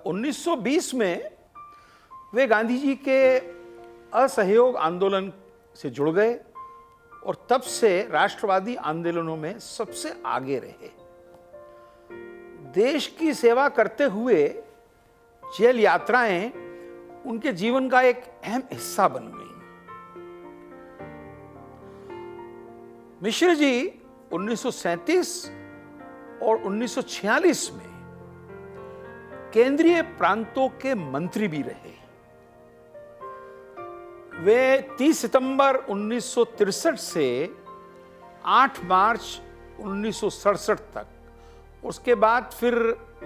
1920 में वे गांधी जी के असहयोग आंदोलन से जुड़ गए और तब से राष्ट्रवादी आंदोलनों में सबसे आगे रहे। देश की सेवा करते हुए जेल यात्राएं उनके जीवन का एक अहम हिस्सा बन गई। मिश्र जी 1937 और 1946 में केंद्रीय प्रांतों के मंत्री भी रहे। वे 30 सितंबर 1963 से 8 मार्च 1967 तक, उसके बाद फिर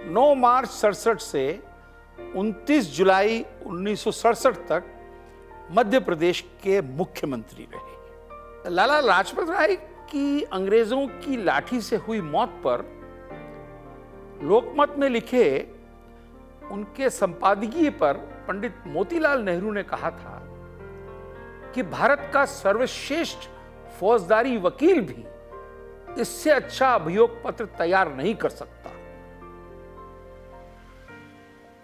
9 मार्च 67 से 29 जुलाई 1967 तक मध्य प्रदेश के मुख्यमंत्री रहे। लाला लाजपत राय की अंग्रेजों की लाठी से हुई मौत पर लोकमत में लिखे उनके संपादकीय पर पंडित मोतीलाल नेहरू ने कहा था कि भारत का सर्वश्रेष्ठ फौजदारी वकील भी इससे अच्छा अभियोग पत्र तैयार नहीं कर सकता।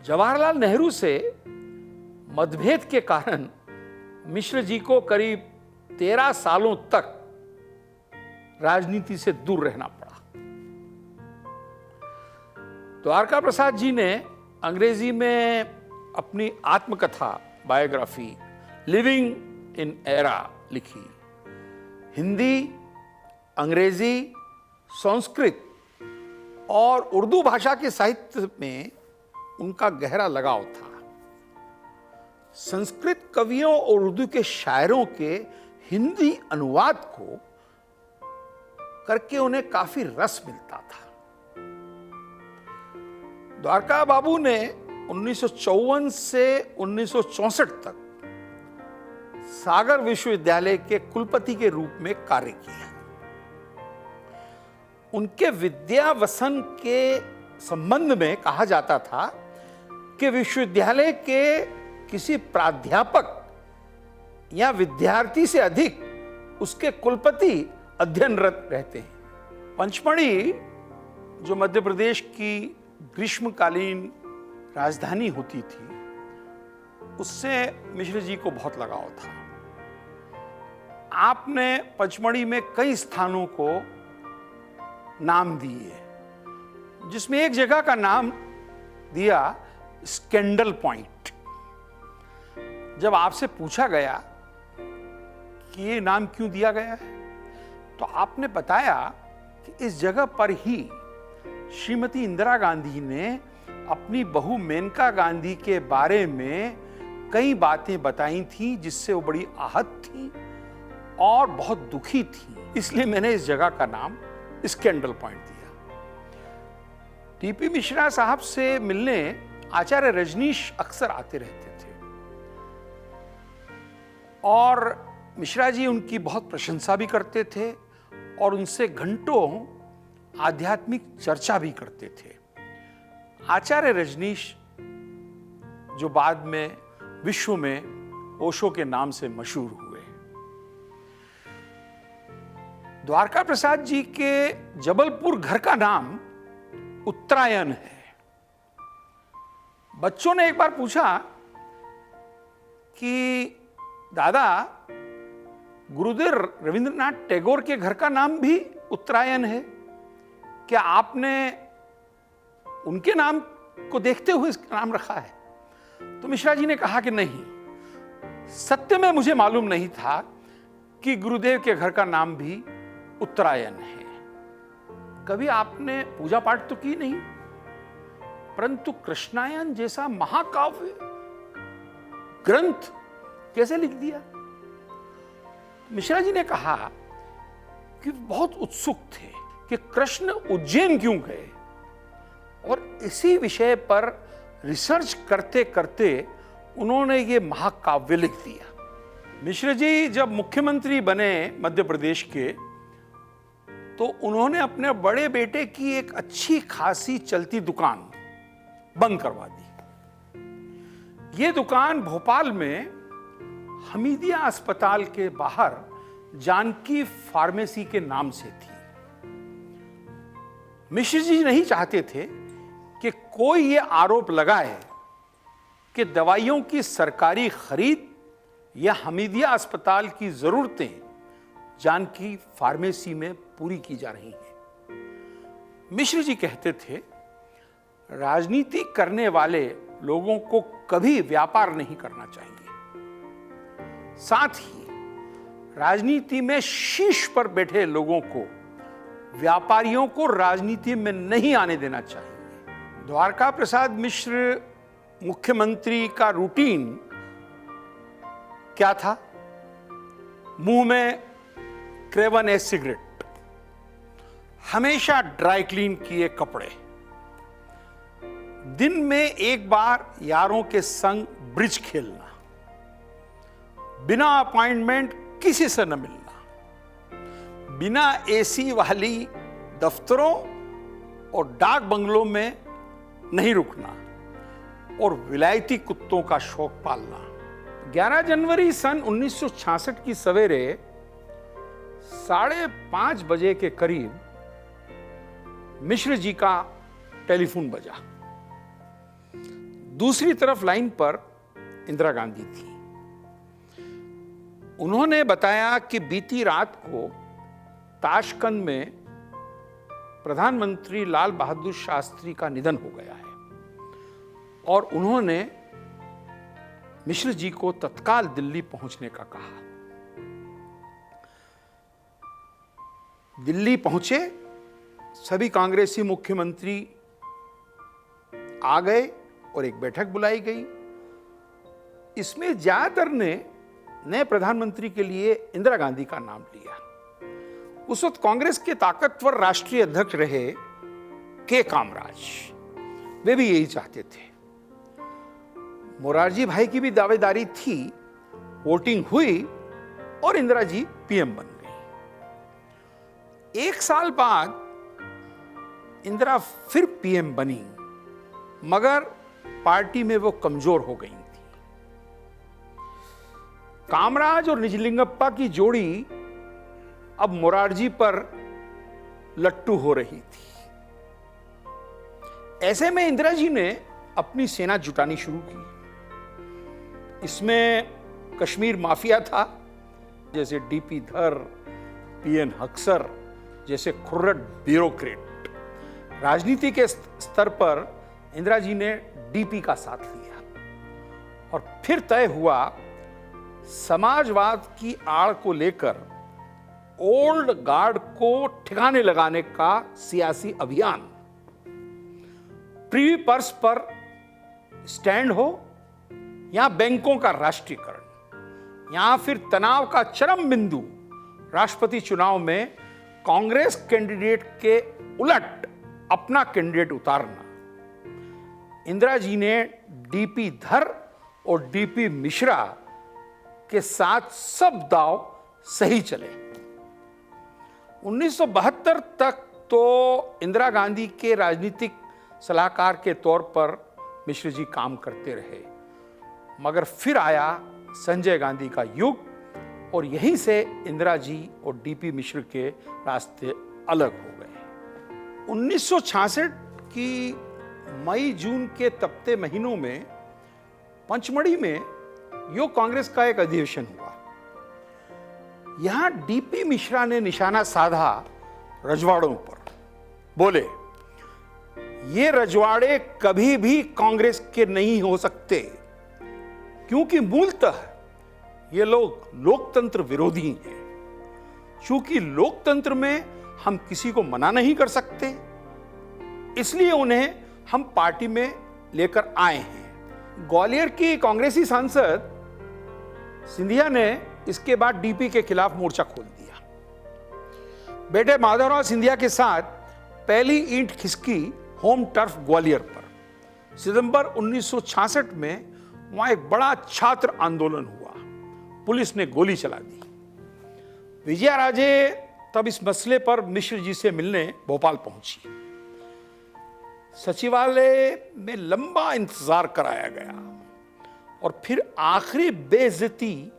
जवाहरलाल नेहरू से मतभेद के कारण मिश्र जी को करीब 13 सालों तक राजनीति से दूर रहना पड़ा। द्वारका प्रसाद जी ने अंग्रेजी में अपनी आत्मकथा बायोग्राफी लिविंग इन एरा लिखी। हिंदी, अंग्रेजी, संस्कृत और उर्दू भाषा के साहित्य में उनका गहरा लगाव था। संस्कृत कवियों और उर्दू के शायरों के हिंदी अनुवाद को करके उन्हें काफी रस मिलता था। द्वारका बाबू ने 1954 से 1964 तक सागर विश्वविद्यालय के कुलपति के रूप में कार्य किया। उनके विद्यावसन के संबंध में कहा जाता था कि विश्वविद्यालय के किसी प्राध्यापक या विद्यार्थी से अधिक उसके कुलपति अध्ययनरत रहते हैं। पंचमढ़ी, जो मध्य प्रदेश की ग्रीष्मकालीन राजधानी होती थी, उससे मिश्र जी को बहुत लगाव था। आपने पचमढ़ी में कई स्थानों को नाम दिए, जिसमें एक जगह का नाम दिया स्कैंडल पॉइंट। जब आपसे पूछा गया कि ये नाम क्यों दिया गया है, तो आपने बताया कि इस जगह पर ही श्रीमती इंदिरा गांधी ने अपनी बहू मेनका गांधी के बारे में कई बातें बताई थी, जिससे वो बड़ी आहत थी और बहुत दुखी थी। इसलिए मैंने इस जगह का नाम स्कैंडल पॉइंट दिया। टीपी मिश्रा साहब से मिलने आचार्य रजनीश अक्सर आते रहते थे और मिश्रा जी उनकी बहुत प्रशंसा भी करते थे और उनसे घंटों आध्यात्मिक चर्चा भी करते थे। आचार्य रजनीश, जो बाद में विश्व में ओशो के नाम से मशहूर हुए। द्वारका प्रसाद जी के जबलपुर घर का नाम उत्तरायण है। बच्चों ने एक बार पूछा कि दादा, गुरुदेव रविंद्रनाथ टैगोर के घर का नाम भी उत्तरायण है, क्या आपने उनके नाम को देखते हुए इसका नाम रखा है? तो मिश्रा जी ने कहा कि नहीं, सत्य में मुझे मालूम नहीं था कि गुरुदेव के घर का नाम भी उत्तरायण है। कभी आपने पूजा पाठ तो की नहीं, परंतु कृष्णायन जैसा महाकाव्य ग्रंथ कैसे लिख दिया? मिश्रा जी ने कहा कि बहुत उत्सुक थे कि कृष्ण उज्जैन क्यों गए, और इसी विषय पर रिसर्च करते करते उन्होंने ये महाकाव्य लिख दिया। मिश्र जी जब मुख्यमंत्री बने मध्य प्रदेश के, तो उन्होंने अपने बड़े बेटे की एक अच्छी खासी चलती दुकान बंद करवा दी। ये दुकान भोपाल में हमीदिया अस्पताल के बाहर जानकी फार्मेसी के नाम से थी। मिश्र जी नहीं चाहते थे कि कोई ये आरोप लगाए कि दवाइयों की सरकारी खरीद या हमीदिया अस्पताल की जरूरतें जानकी फार्मेसी में पूरी की जा रही हैं। मिश्र जी कहते थे, राजनीति करने वाले लोगों को कभी व्यापार नहीं करना चाहिए। साथ ही राजनीति में शीर्ष पर बैठे लोगों को व्यापारियों को राजनीति में नहीं आने देना चाहिए। द्वारका प्रसाद मिश्र मुख्यमंत्री का रूटीन क्या था? मुंह में क्रेवन ए सिगरेट, हमेशा ड्राई क्लीन किए कपड़े, दिन में एक बार यारों के संग ब्रिज खेलना, बिना अपॉइंटमेंट किसी से न मिलना, बिना एसी वाली दफ्तरों और डाक बंगलों में नहीं रुकना और विलायती कुत्तों का शौक पालना। 11 जनवरी सन 1966 की सवेरे 5:30 बजे के करीब मिश्र जी का टेलीफोन बजा। दूसरी तरफ लाइन पर इंदिरा गांधी थी। उन्होंने बताया कि बीती रात को ताशकंद में प्रधानमंत्री लाल बहादुर शास्त्री का निधन हो गया है और उन्होंने मिश्र जी को तत्काल दिल्ली पहुंचने का कहा। दिल्ली पहुंचे, सभी कांग्रेसी मुख्यमंत्री आ गए और एक बैठक बुलाई गई। इसमें ज्यादातर ने नए प्रधानमंत्री के लिए इंदिरा गांधी का नाम लिया। उस वक्त कांग्रेस के ताकतवर राष्ट्रीय अध्यक्ष रहे के कामराज, वे भी यही चाहते थे। मोरारजी भाई की भी दावेदारी थी। वोटिंग हुई और इंदिरा जी पीएम बन गई। 1 साल बाद इंदिरा फिर पीएम बनी, मगर पार्टी में वो कमजोर हो गई थी। कामराज और निजलिंगप्पा की जोड़ी अब मोरारजी पर लट्टू हो रही थी। ऐसे में इंदिरा जी ने अपनी सेना जुटानी शुरू की। इसमें कश्मीर माफिया था, जैसे डीपी धर, पीएन हक्सर जैसे खुर्रट ब्यूरोक्रेट। राजनीति के स्तर पर इंदिरा जी ने डीपी का साथ लिया और फिर तय हुआ समाजवाद की आड़ को लेकर ओल्ड गार्ड को ठिकाने लगाने का सियासी अभियान। प्रीवी पर्स पर स्टैंड हो या बैंकों का राष्ट्रीयकरण, या फिर तनाव का चरम बिंदु राष्ट्रपति चुनाव में कांग्रेस कैंडिडेट के उलट अपना कैंडिडेट उतारना। इंदिरा जी ने डीपी धर और डीपी मिश्रा के साथ सब दांव सही चले। 1972 तक तो इंदिरा गांधी के राजनीतिक सलाहकार के तौर पर मिश्र जी काम करते रहे, मगर फिर आया संजय गांधी का युग और यहीं से इंदिरा जी और डीपी मिश्र के रास्ते अलग हो गए। 1966 की मई जून के तपते महीनों में पंचमढ़ी में योग कांग्रेस का एक अधिवेशन हुआ। यहां डीपी मिश्रा ने निशाना साधा रजवाड़ों पर। बोले, ये रजवाड़े कभी भी कांग्रेस के नहीं हो सकते, क्योंकि मूलतः ये लोग लोकतंत्र विरोधी हैं। क्योंकि लोकतंत्र में हम किसी को मना नहीं कर सकते, इसलिए उन्हें हम पार्टी में लेकर आए हैं। ग्वालियर की कांग्रेसी सांसद सिंधिया ने इसके बाद डीपी के खिलाफ मोर्चा खोल दिया। बेटे माधवराव सिंधिया के साथ पहली ईंट खिसकी होम टर्फ ग्वालियर पर। सितंबर 1966 में वहां एक बड़ा छात्र आंदोलन हुआ। पुलिस ने गोली चला दी। विजया राजे तब इस मसले पर मिश्र जी से मिलने भोपाल पहुंची। सचिवालय में लंबा इंतजार कराया गया और फिर आखिरी बेइज्जती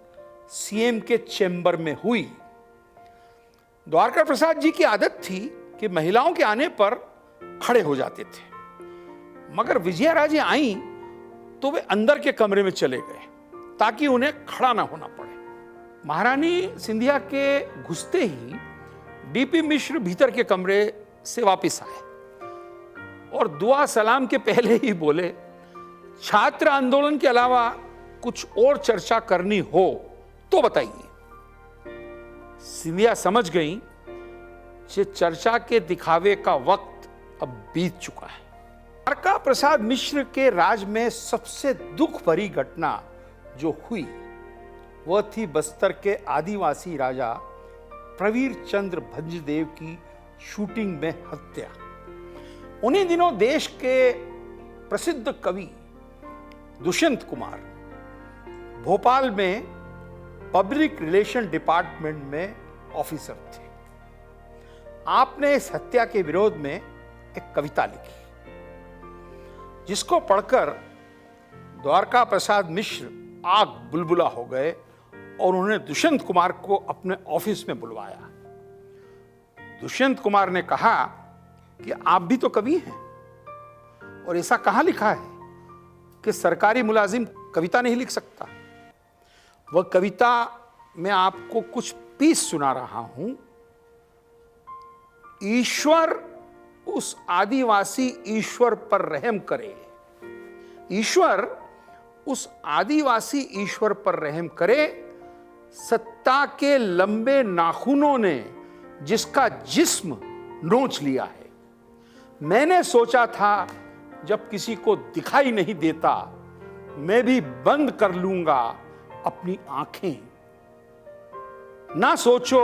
सीएम के चेंबर में हुई। द्वारका प्रसाद जी की आदत थी कि महिलाओं के आने पर खड़े हो जाते थे। मगर विजयाराजे आई तो वे अंदर के कमरे में चले गए ताकि उन्हें खड़ा ना होना पड़े। महारानी सिंधिया के घुसते ही डीपी मिश्र भीतर के कमरे से वापस आए और दुआ सलाम के पहले ही बोले, छात्र आंदोलन के अलावा कुछ और चर्चा करनी हो तो बताइए। सिंधिया समझ गई कि चर्चा के दिखावे का वक्त अब बीत चुका है। द्वारका प्रसाद मिश्र के राज में सबसे दुख भरी घटना जो हुई वह थी बस्तर के आदिवासी राजा प्रवीर चंद्र भंजदेव की शूटिंग में हत्या। उन्हीं दिनों देश के प्रसिद्ध कवि दुष्यंत कुमार भोपाल में पब्लिक रिलेशन डिपार्टमेंट में ऑफिसर थे। आपने इस हत्या के विरोध में एक कविता लिखी जिसको पढ़कर द्वारका प्रसाद मिश्र आग बुलबुला हो गए और उन्होंने दुष्यंत कुमार को अपने ऑफिस में बुलवाया। दुष्यंत कुमार ने कहा कि आप भी तो कवि हैं और ऐसा कहां लिखा है कि सरकारी मुलाजिम कविता नहीं लिख सकता। वह कविता मैं आपको कुछ पीस सुना रहा हूं। ईश्वर उस आदिवासी ईश्वर पर रहम करे, ईश्वर उस आदिवासी ईश्वर पर रहम करे, सत्ता के लंबे नाखूनों ने जिसका जिस्म नोच लिया है। मैंने सोचा था जब किसी को दिखाई नहीं देता मैं भी बंद कर लूंगा अपनी आंखें। ना सोचो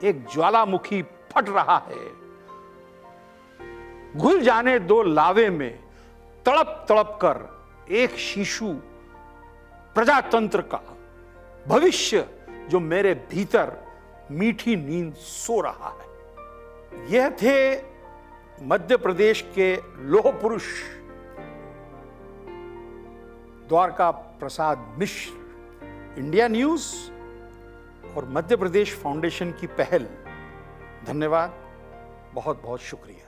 एक ज्वालामुखी फट रहा है, घुल जाने दो लावे में तड़प तड़प कर एक शिशु प्रजातंत्र का भविष्य जो मेरे भीतर मीठी नींद सो रहा है। यह थे मध्य प्रदेश के लौह पुरुष द्वारका प्रसाद मिश्र। इंडिया न्यूज और मध्य प्रदेश फाउंडेशन की पहल। धन्यवाद, बहुत बहुत शुक्रिया।